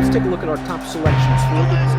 let's take a look at our top selections for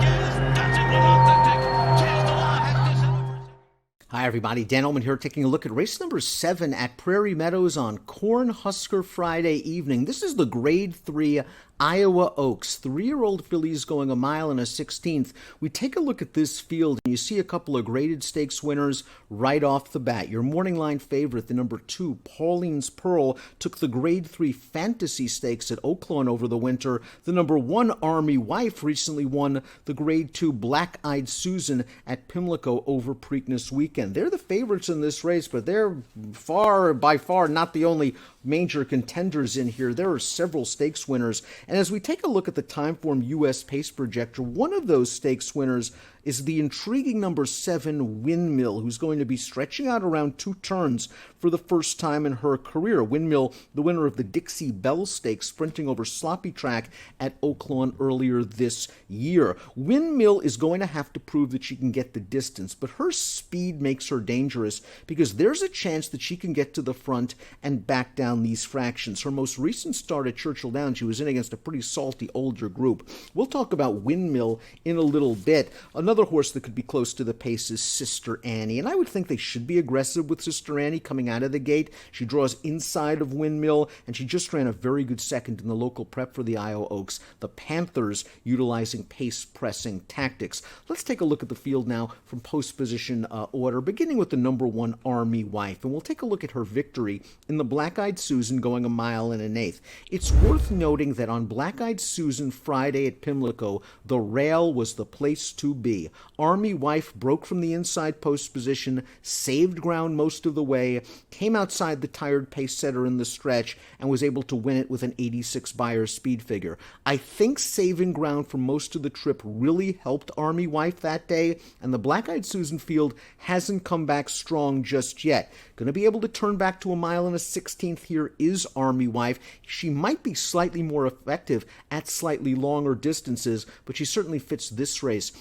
Hi everybody, Dan Illman here taking a look at race number 7 at Prairie Meadows on Cornhusker Friday evening. This is the Grade 3 Iowa Oaks, 3-year-old fillies going a mile and a 16th. We take a look at this field and you see a couple of graded stakes winners right off the bat. Your morning line favorite, the number 2, Pauline's Pearl, took the Grade 3 Fantasy Stakes at Oaklawn over the winter. The number 1, Army Wife, recently won the Grade 2 Black Eyed Susan at Pimlico over Preakness weekend. They're the favorites in this race, but they're by far not the only major contenders in here. There are several stakes winners. And as we take a look at the Timeform U.S. Pace Projector, one of those stakes winners is the intriguing number 7, Windmill, who's going to be stretching out around 2 turns for the first time in her career. Windmill, the winner of the Dixie Bell Stakes, sprinting over sloppy track at Oaklawn earlier this year. Windmill is going to have to prove that she can get the distance, but her speed makes her dangerous because there's a chance that she can get to the front and back down these fractions. Her most recent start at Churchill Downs, she was in against a pretty salty older group. We'll talk about Windmill in a little bit. Another horse that could be close to the pace is Sister Annie, and I would think they should be aggressive with Sister Annie coming out of the gate. She draws inside of Windmill, and she just ran a very good second in the local prep for the Iowa Oaks. The Panthers utilizing pace-pressing tactics. Let's take a look at the field now from post-position order, beginning with the number 1, Army Wife, and we'll take a look at her victory in the Black Eyed Susan going a mile and an eighth. It's worth noting that on Black Eyed Susan Friday at Pimlico, the rail was the place to be. Army Wife broke from the inside post position, saved ground most of the way, came outside the tired pace setter in the stretch, and was able to win it with an 86 Beyer speed figure. I think saving ground for most of the trip really helped Army Wife that day, and the Black Eyed Susan field hasn't come back strong just yet. Going to be able to turn back to a mile and a 16th here is Army Wife. She might be slightly more effective at slightly longer distances, but she certainly fits this race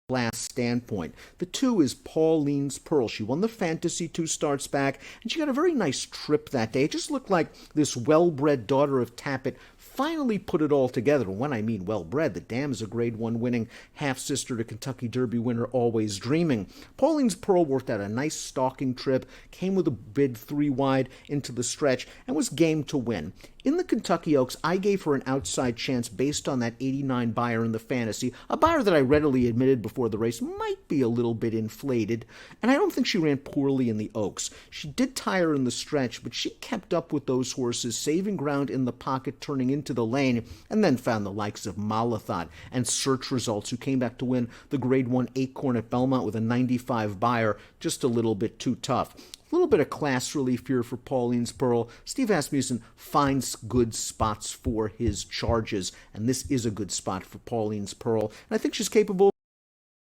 last standpoint. The 2 is Pauline's Pearl. She won the Fantasy 2 starts back, and she got a very nice trip that day. It just looked like this well-bred daughter of Tappet finally put it all together. When I mean well-bred, the dam is a Grade 1 winning half-sister to Kentucky Derby winner Always Dreaming. Pauline's Pearl worked out a nice stalking trip, came with a bid 3 wide into the stretch, and was game to win. In the Kentucky Oaks, I gave her an outside chance based on that 89 Beyer in the Fantasy, a Beyer that I readily admitted before the race might be a little bit inflated, and I don't think she ran poorly in the Oaks. She did tire in the stretch, but she kept up with those horses, saving ground in the pocket, turning into the lane, and then found the likes of Malathot and Search Results, who came back to win the Grade 1 Acorn at Belmont with a 95 Beyer, just a little bit too tough. A little bit of class relief here for Pauline's Pearl. Steve Asmussen finds good spots for his charges, and this is a good spot for Pauline's Pearl, and I think she's capable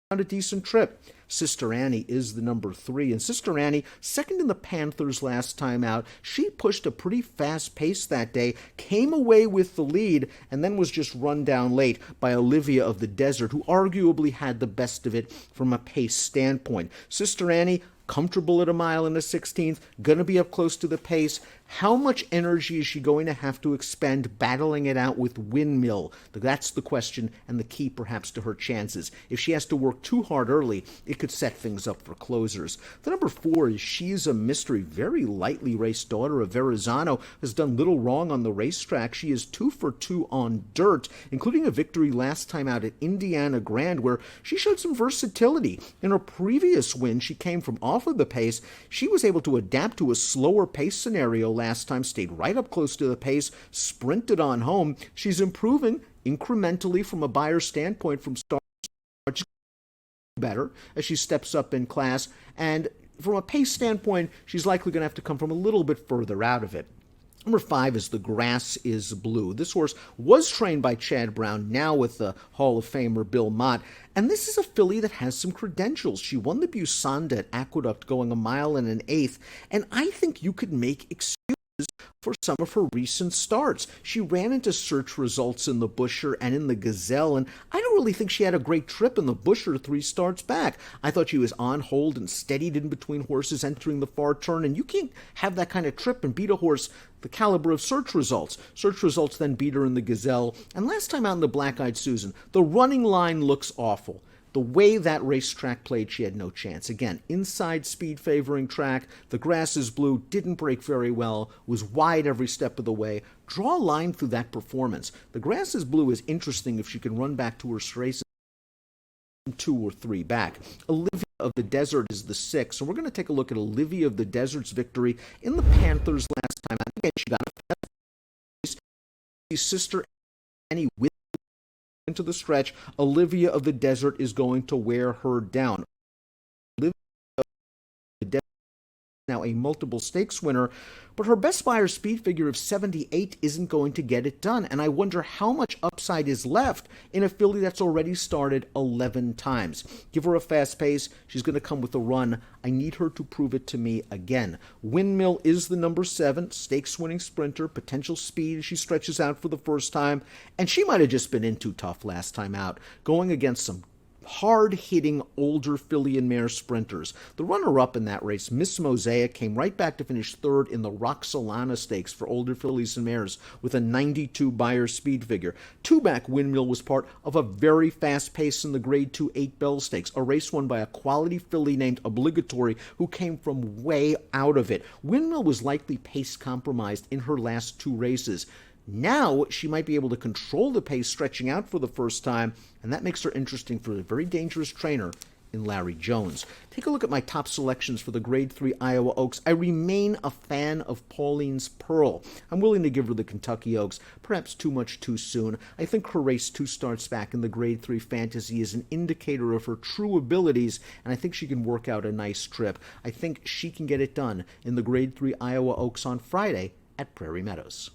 of a decent trip. Sister Annie is the number 3, and Sister Annie, second in the Panthers last time out. She pushed a pretty fast pace that day, came away with the lead, and then was just run down late by Olivia of the Desert, who arguably had the best of it from a pace standpoint. Sister Annie, comfortable at a mile and a 16th, going to be up close to the pace. How much energy is she going to have to expend battling it out with Windmill? That's the question and the key perhaps to her chances. If she has to work too hard early, it could set things up for closers. The number 4 is She's a Mystery, very lightly raced daughter of Verrazano, has done little wrong on the racetrack. She is 2 for 2 on dirt, including a victory last time out at Indiana Grand, where she showed some versatility. In her previous win, she came from off of the pace. She was able to adapt to a slower pace scenario last time, stayed right up close to the pace, sprinted on home. She's improving incrementally from a Beyer standpoint from start better as she steps up in class, and from a pace standpoint, she's likely going to have to come from a little bit further out of it. Number 5 is The Grass is Blue. This horse was trained by Chad Brown, now with the Hall of Famer Bill Mott, and this is a filly that has some credentials. She won the Busanda at Aqueduct going a mile and an eighth, and I think you could make excuses for some of her recent starts. She ran into search results in the Busher and in the Gazelle, and I don't really think she had a great trip in the Busher 3 starts back. I thought she was on hold and steadied in between horses entering the far turn, and you can't have that kind of trip and beat a horse the caliber of search results. Search results then beat her in the Gazelle, and last time out in the Black-Eyed Susan, the running line looks awful. The way that racetrack played, she had no chance. Again, inside speed favoring track, the grass is blue, didn't break very well, was wide every step of the way. Draw a line through that performance. The grass is blue is interesting if she can run back to her races 2 or 3 back. Olivia of the Desert is the 6, so we're going to take a look at Olivia of the Desert's victory in the Panthers last time. Again, she got a race. His sister Annie with into the stretch. Olivia of the Desert is going to wear her down. Olivia of the Desert is now a multiple stakes winner, but her best buyer speed figure of 78 isn't going to get it done, and I wonder how much upside is left in a filly that's already started 11 times. Give her a fast pace. She's going to come with a run. I need her to prove it to me again. Windmill is the number 7, stakes-winning sprinter, potential speed as she stretches out for the first time, and she might have just been in too tough last time out, going against some hard-hitting older filly and mare sprinters. The runner-up in that race, Miss Mosaic, came right back to finish 3rd in the Roxolana Stakes for older fillies and mares with a 92 buyer speed figure. 2-back Windmill was part of a very fast pace in the Grade 2 8 Bell Stakes, a race won by a quality filly named Obligatory who came from way out of it. Windmill was likely pace compromised in her last 2 races. Now she might be able to control the pace stretching out for the first time, and that makes her interesting for a very dangerous trainer in Larry Jones. Take a look at my top selections for the Grade 3 Iowa Oaks. I remain a fan of Pauline's Pearl. I'm willing to give her the Kentucky Oaks, perhaps too much too soon. I think her race 2 starts back in the Grade 3 Fantasy is an indicator of her true abilities, and I think she can work out a nice trip. I think she can get it done in the Grade 3 Iowa Oaks on Friday at Prairie Meadows.